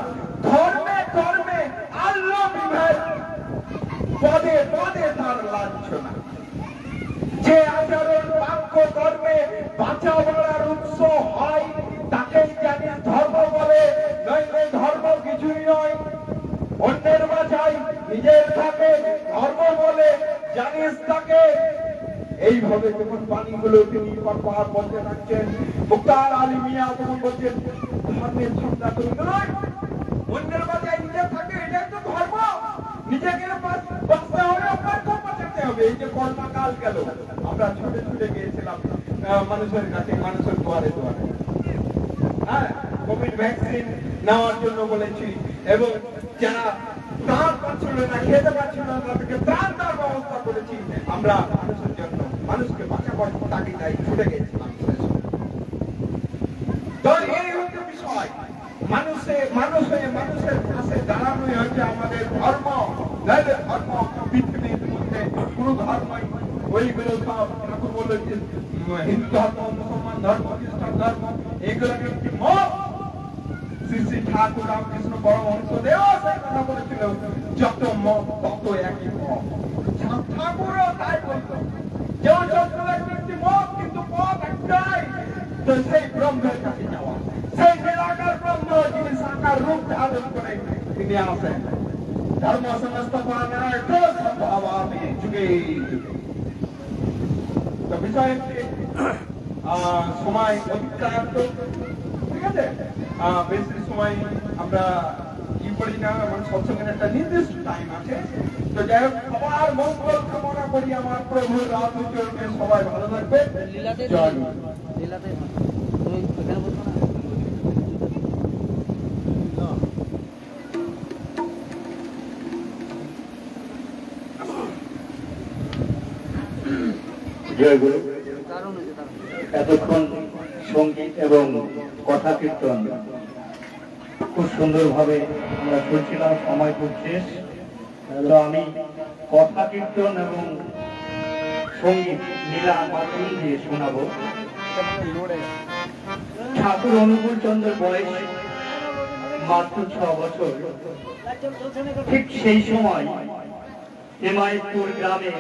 ধর্মে কর্মে আল্লাহ বিভেদ, পদে পদে তার লাঞ্ছনা। যে আচরণ বাক্য কর্মে বাঁচা বলার উৎস হয় তাকেই জানিস ধর্ম বলে, নইলে ধর্ম কিছুই নয়। অন্যের বাঁচাই নিজের থাকে ধর্ম বলে জানিস তাকে। এইভাবে যখন বাণীগুলো তিনি পরপর বলতে থাকছেন, মুক্তার আলী মিয়া তখন বলছেন ধর্মের সংজ্ঞা তুমি নয়, অন্যের বাঁচাই নিজের থাকে, এটাই তো ধর্ম। নিজেকে বাঁচতে হবে, অপরকে বাঁচাতে হবে। এই যে করোনা কাল গেল, আমরা ছুটে ছুটে গিয়েছিলাম মানুষের কাছে, মানুষের দুয়ারে দুয়ারে, হ্যাঁ, কোভিড ভ্যাকসিন নেওয়ার জন্য বলেছি, এবং যারা প্রাণ পাচ্ছিল না, খেতে পাচ্ছিল না, তাদেরকে প্রাণ দেওয়ার ব্যবস্থা করেছি। আমরা মানুষের জন্য, মানুষকে বাঁচাবার তাগিদায় ছুটে গিয়েছিলাম। তো এই হচ্ছে বিষয়, মানুষ হয়ে মানুষের পাশে দাঁড়ানোই হচ্ছে আমাদের ধর্ম। নাহলে ধর্ম পৃথিবীর মধ্যে কোনো ধর্মই, ওইগুলো সব ঠাকুর বলল যে হিন্দু ধর্ম, মুসলমান ধর্ম, খ্রিস্টান ধর্ম, এগুলোকে একটি মত। শ্রী শ্রী ঠাকুর রামকৃষ্ণ পরমহংসদেব সেই কথা বলেছিল, যত মত তত একই মত। ঠাকুরও তাই বলতো, যেমন একটি মত, কিন্তু পথ একটাই, তো সেই ব্রহ্মের কাছে যাওয়া, সেই নিরাকার ব্রহ্ম যিনি সাকার রূপ ধারণ করে তিনি আসেন। ধর্ম সমস্ত ভাবামি যুগে যুগে। তো বিষয় সময় অতিক্রান্ত, ঠিক আছে, বেশি সময় আমরা কি করি না, আমার সৎসঙ্গের একটা নির্দিষ্ট টাইম আছে। তো যাই হোক, সবার মঙ্গল কামনা করি, আমার প্রভুর রাত চরণে সবাই ভালো থাকবে। লীলাতে জয় লীলাতে তুমি এখানে বলছো না? জয় গুরু। কারণ হয়েছে কারণ এতক্ষণ সঙ্গীত এবং কথা কীর্তন খুব সুন্দরভাবে আমরা শুনছিলাম, সময় খুব শেষ। তো আমি কথা কীর্তন এবং সঙ্গীত লীলা মাধ্যম দিয়ে শোনাবো। ঠাকুর অনুকূল চন্দ্র বয়স মাত্র 6 বছর। ঠিক সেই সময় হিমায়তপুর গ্রামে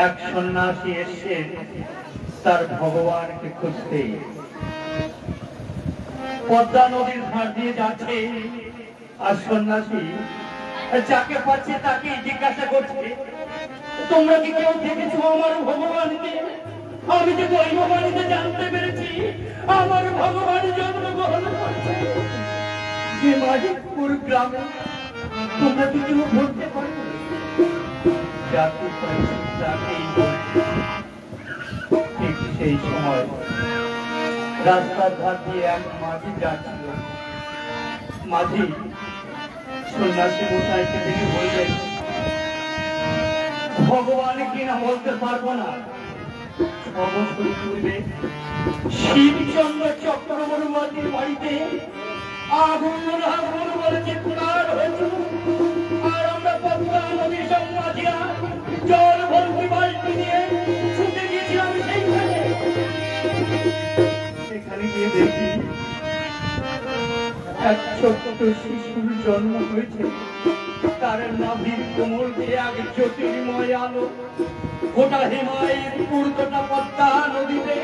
এক সন্ন্যাসী এসে তার ভগবানকে খুঁজতে। পদ্মা নদীর ধার দিয়ে যাচ্ছে, আর সন্ন্যাসী যাকে পাচ্ছে তাকে জিজ্ঞাসা করছে, তোমরা কি কেউ দেখেছো আমার ভগবানকে? আমি যে দৈববাণীতে জানতে পেরেছি আমার ভগবান জন্মগ্রহণ করছে হিমায়তপুর গ্রামে। তোমরা কি কেউ বলতে পারো? যাকে পাচ্ছি তাকেই বলছি। ঠিক সেই সময় রাস্তার ধার দিয়ে এক মাঝি যাচ্ছিল। মাঝি সন্ন্যাসী মশাইকে দেখে বললেন, ভগবান কিনা বলতে পারবো না, 6 বছর পূর্বে শিবচন্দ্র চক্রবর্তীর বাড়িতে আগুন বলে চিৎকার হয়েছিল, আর আমরা পদ্মা নদী সব মাঝিরা জল ভর্তি বাড়িতে নিয়ে ছুটে গিয়েছিলাম সেইখানে। সেখানে গিয়ে দেখি এক ছোট্ট শিশুর জন্ম হয়েছে, তার নাভির কোমল দিয়ে আগে জ্যোতির্ময় আলো গোটা হিমায়তপুর গোটা পদ্মা নদীতে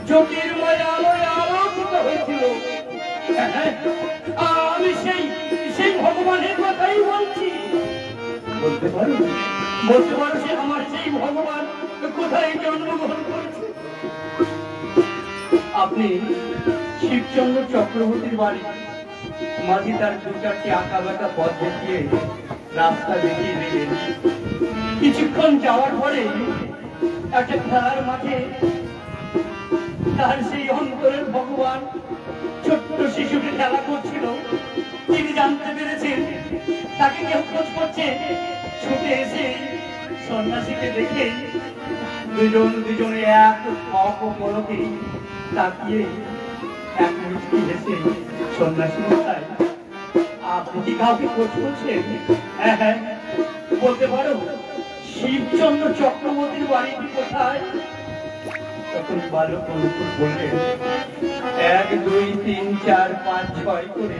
জ্যোতির্ময় আলোয় আলোকিত হয়েছিল। আমি সেই ভগবানের কথাই বলছি। বলতে পারো সে আমার সেই ভগবান কোথায় জন্মগ্রহণ করেছে? আপনি শিবচন্দ্র চক্রবর্তীর বাড়ি। মাঝি তার 2-4টি আঁকা বাঁকা পথ দেখিয়ে রাস্তা দেখিয়ে দিলেন। কিছুক্ষণ যাওয়ার পরে একটা খেলার মাঠে তার সেই অন্তরের ভগবান ছোট্ট শিশুকে খেলা করছিল। তিনি জানতে পেরেছেন তাকে কেউ খোঁজ করছে, ছুটে এসে সন্ন্যাসীকে দেখে দুজনে এক অপলকে তাকিয়ে এক মিষ্টি হেসে, সন্ন্যাসী মশাই আপনি কি কাউকে খোঁজ করছেন? হ্যাঁ, বলতে পারো শিবচন্দ্র চক্রবর্তীর বাড়িটি কোথায়? তখন বালক অনুকূল বললেন, 1 2 3 4 5 6 করে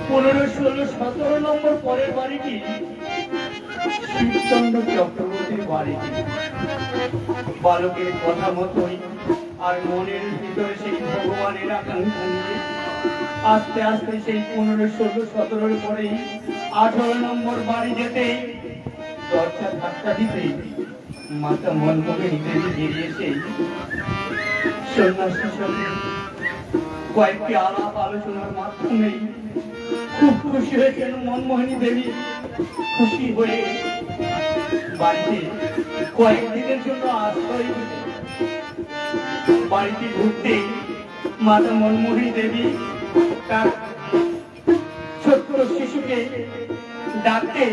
15 16 17 নম্বর পরের বাড়িটি শিবচন্দ্র চক্রবর্তীর বাড়িটি। বালকের কথা মতোই আর মনের ভিতরে সেই ভগবানের আকাঙ্ক্ষা নিয়ে আস্তে আস্তে সেই 15 16 17 পরেই 18 নম্বর বাড়ি যেতে দরজা ধাক্কা দিতে মাতা মনমোহিনী দেবী বেরিয়ে এসে সন্ন্যাসীর সঙ্গে কয়েকটি আলাপ আলোচনার মাধ্যমে খুব খুশি হয়েছেন মনমোহিনী দেবী। খুশি হয়ে বাড়িতে কয়েকদিনের জন্য আশ্রয় দিতে বাড়িতে ঢুকতে মাতা মনমোহিনী দেবী তার ছোট্ট শিশুকে ডাকতে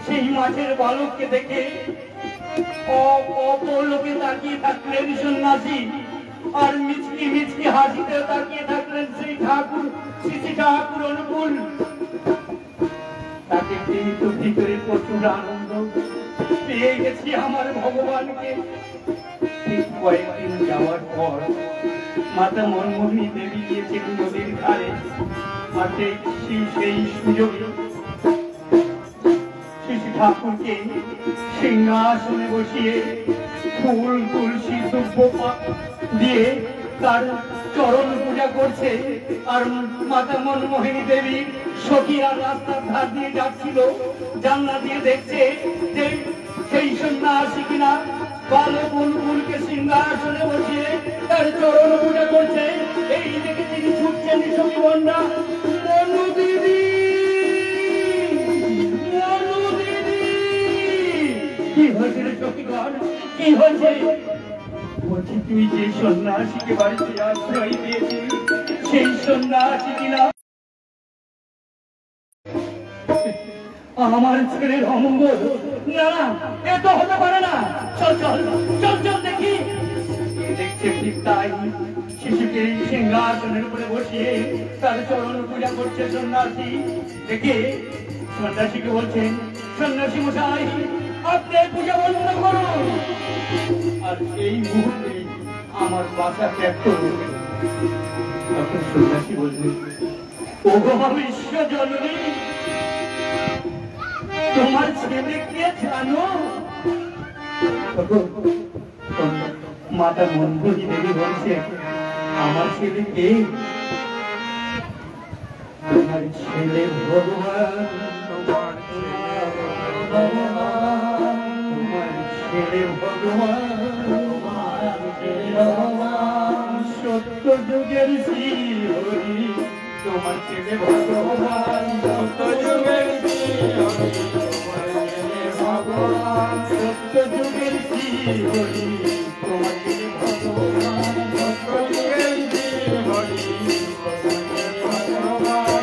সেই মাঝের বালককে দেখে অপলোকে তাকিয়ে থাকলেন সন্ন্যাসী, আর মিচকি মিচকি হাসিতে তাকিয়ে থাকলেন সেই ঠাকুর শ্রী ঠাকুর অনুকূল। তাকে কিন্তু ভিতরে প্রচুর আনন্দ পেয়ে গেছি আমার ভগবানকে। ঠিক কয়েকদিন যাওয়ার পর মাতা মনমোহিনী দেবী গিয়েছেন নদীর ধারে, আর সেই সুযোগে শ্রী ঠাকুরকে সিংহাসনে বসিয়ে ফুল তুলসী দুব্য দিয়ে তার চরণ পূজা করছে। আর মাতা মনমোহিনী দেবী সখীরা রাস্তার ধার দিয়ে যাচ্ছিল, জানলা দিয়ে দেখছে যে সেই সন্ন্যাসী কিনা বালক অনুকূলকে সিংহাসনে বসিয়ে তার চরণ পূজা করছে। এই দেখে তিনি ছুটছেন সখী বন্ধা, মনু দিদি কি হয়েছে রে সখীগণ, কি হয়েছে? বলছি তুই যে সন্ন্যাসীকে বাড়িতে আশ্রয় দিয়েছিস সেই সন্ন্যাসী কিনা আমার ছেলের অমঙ্গল। না এ তো হতে পারে না, চল চল চল চল দেখি। দেখছে ঠিক তাই, শিশুকে সিংহাসনের উপরে বসিয়ে তার চরণ পূজা করছে সন্ন্যাসী। দেখে সন্ন্যাসীকে বলছেন, সন্ন্যাসী মশাই আপনি পূজা বন্ধ করুন আর এই মুহূর্তে আমার বাসা ত্যাগ করুন। তখন সন্ন্যাসী বললেন, ওগো বিশ্ব জননী, তোমার ছেলে কে জানো? মাতা মনমোহিনী দেবী বলছে, আমার ছেলে কে? তোমার ছেলে ভগবান, তোমার ছেলে ভগবান, সত্য যুগের শ্রী হরি, তোমার ছেলে ভগবান, সত্য যুগের শ্রী হরি, তোমার ছেলে ভগবান, সত্য যুগের শ্রী হরি, তোমার ছেলে ভগবান, সত্য যুগের শ্রী হরি, তোমার ছেলে ভগবান,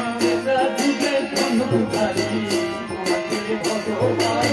যুগের ধনুধারী, তোমার ছেলে ভগবান,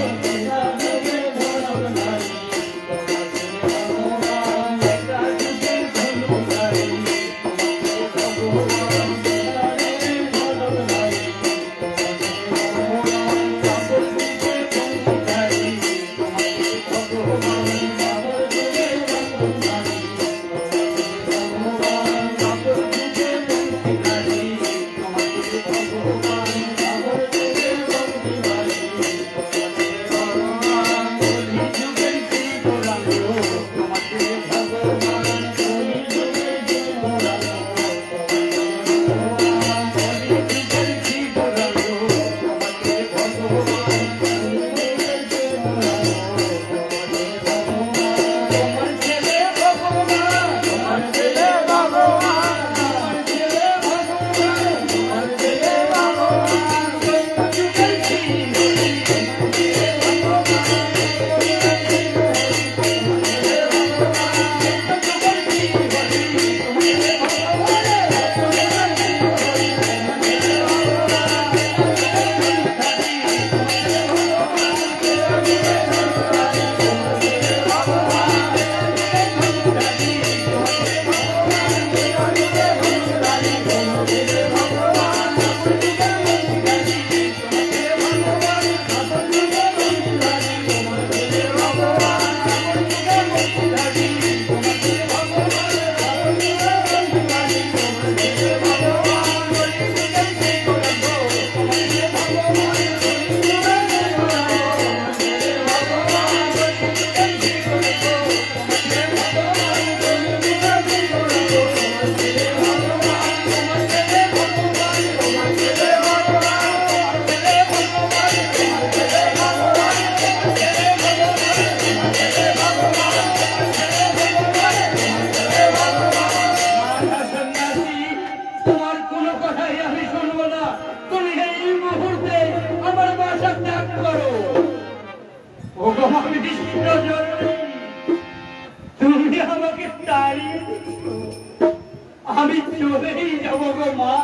আমি চলেই যাবো গো মা।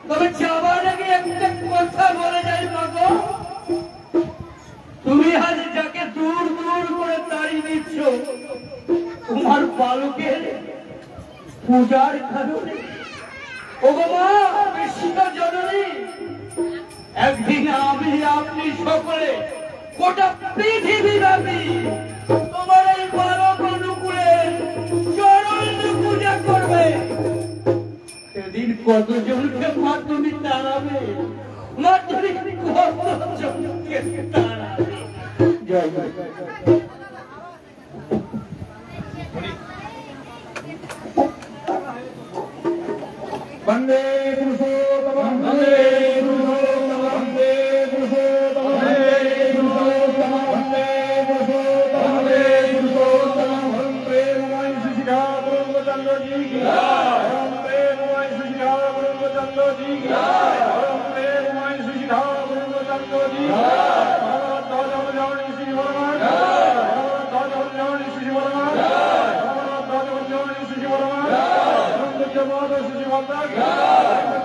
তবে যাবার আগে একটা কথা বলে যাই মা গো, তুমি আজ যাকে দূর দূর করে তাড়িয়ে দিচ্ছ, তোমার বালকের পূজার কারণে। ও গো মা বিশ্বতা জননী, একদিন আমি আপনি সকলে গোটা পৃথিবী ব্যাপী তোমার এই বালক অনুকূলের চরণ পূজা করবে। সেদিন কতজনকে মা তুমি তাড়াবে, মা তুমি কতজনকে তাড়াবে। জয় জয় বন্দে পুরুষোত্তমম বন্দে পুরুষোত্তমম বন্দে পুরুষোত্তমম বন্দে পুরুষোত্তমম বন্দে পুরুষোত্তমম বন্দে নমামি শিশিকা ব্রহ্মচন্দ্র জি কি জয় বন্দে নমামি শিশিকা ব্রহ্মচন্দ্র জি কি জয় বন্দে নমামি শিশিকা ব্রহ্মচন্দ্র জি কি জয় ভারত দাদা জানি শ্রী বর্মা জয় ভারত দাদা জানি শ্রী বর্মা জয় ভারত দাদা জানি শ্রী বর্মা জয় জগন্নাথ শ্রী মাতা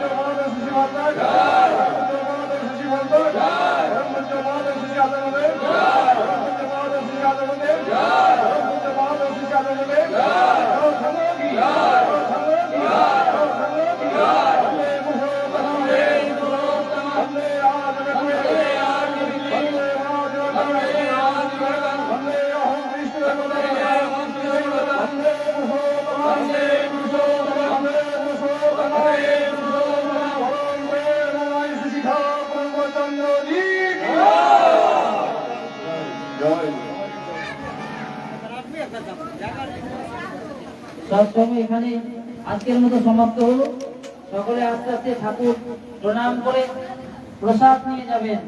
জগন্নাথ শ্রী মাতা জগন্নাথ শ্রী মাতা জগন্নাথ শ্রী আদমদেব জগন্নাথ শ্রী আদমদেব জগন্নাথ শ্রী আদমদেব সমাগী সমাগী সমাগী বন্দে পুরুষোত্তম বন্দে পুরুষোত্তম বন্দে আদিদেব বন্দে আদিদেব বন্দে অহং কৃষ্ণ বন্দে বন্দে পুরুষোত্তম বন্দে পুরুষোত্তম বন্দে পুরুষোত্তম বন্দে পুরুষোত্তম বন্দে নমামি শিশিকা ব্রহ্মচন্দ্র জি কি জয়। সৎসঙ্গ এখানে আজকের মতো সমাপ্ত হলো। সকলে আস্তে আস্তে ঠাকুর প্রণাম করে প্রসাদ নিয়ে যাবেন।